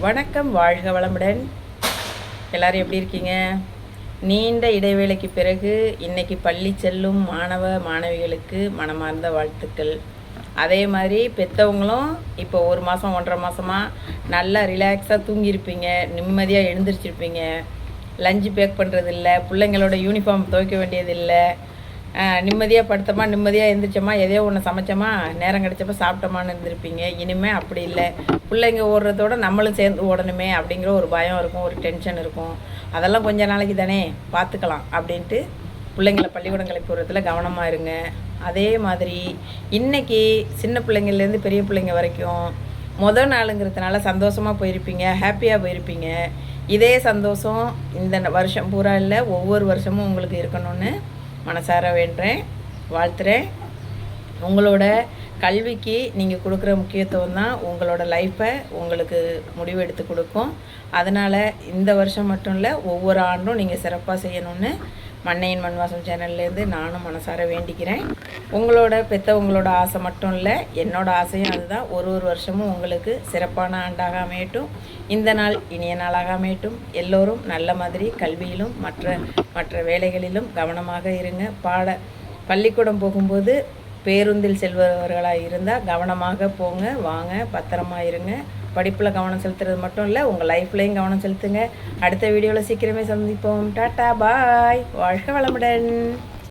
வணக்கம், வாழ்க வளமுடன். எல்லாரும் எப்படி இருக்கீங்க? நீண்ட இடைவேளைக்கு பிறகு இன்னைக்கு பள்ளி செல்லும் மாணவ மாணவிகளுக்கு மனமார்ந்த வாழ்த்துக்கள். அதே மாதிரி பெற்றவங்களும் இப்போ 1 மாதம் 1.5 மாதமாக நல்லா ரிலாக்ஸாக தூங்கியிருப்பீங்க, நிம்மதியாக எழுந்திரிச்சிருப்பீங்க. லஞ்சு பேக் பண்ணுறதில்ல, பிள்ளைங்களோட யூனிஃபார்ம் துவைக்க வேண்டியதில்லை, நிம்மதியாக படுத்தோமா, நிம்மதியாக எழுந்திரிச்சோமா, எதையோ ஒன்று சமைச்சோமா, நேரம் கிடச்சப்போ சாப்பிட்டோமான்னு இருந்திருப்பீங்க. இனிமேல் அப்படி இல்லை. பிள்ளைங்க ஓடுறதோட நம்மளும் சேர்ந்து ஓடணுமே அப்படிங்கிற ஒரு பயம் இருக்கும், ஒரு டென்ஷன் இருக்கும். அதெல்லாம் கொஞ்ச நாளைக்கு தானே பார்த்துக்கலாம் அப்படின்ட்டு பிள்ளைங்களை பள்ளிக்கூடம் கிளப்பி போகிறதுல கவனமாக இருங்க. அதே மாதிரி இன்றைக்கி சின்ன பிள்ளைங்கள்லேருந்து பெரிய பிள்ளைங்க வரைக்கும் நாளுங்கிறதுனால சந்தோஷமாக போயிருப்பீங்க, ஹாப்பியாக போயிருப்பீங்க. இதே சந்தோஷம் இந்த வருஷம் பூரா இல்லை, ஒவ்வொரு வருஷமும் உங்களுக்கு இருக்கணும்னு மனசார வேண்டுறேன், வாழ்த்துறேன். உங்களோட கல்விக்கு நீங்கள் கொடுக்குற முக்கியத்துவம் தான் உங்களோட லைஃப்பை உங்களுக்கு முடிவெடுத்து கொடுக்கும். அதனால் இந்த வருஷம் மட்டும் இல்லை, ஒவ்வொரு ஆண்டும் நீங்கள் சிறப்பாக செய்யணும்னு மண்ணையின் மண்வாசம் சேனல்லேருந்து நானும் மனசார வேண்டிக்கிறேன். பெற்றவங்களோட ஆசை மட்டும் இல்லை, என்னோடய ஆசையும் அதுதான். ஒரு வருஷமும் உங்களுக்கு சிறப்பான ஆண்டாக அமையட்டும், இந்த நாள் இனிய நாளாக அமையட்டும். எல்லோரும் நல்ல மாதிரி கல்வியிலும் மற்ற வேலைகளிலும் கவனமாக இருங்க. பள்ளிக்கூடம் போகும்போது பேருந்தில் செல்பவர்களாக இருந்தால் கவனமாக போங்க, வாங்க, பத்திரமா இருங்க. படிப்பில் கவனம் செலுத்துறது மட்டும் இல்லை, உங்கள் லைஃப்லேயும் கவனம் செலுத்துங்க. அடுத்த வீடியோவில் சீக்கிரமே சந்திப்போம். டாட்டா, பாய், வாழ்க வளமுடன்.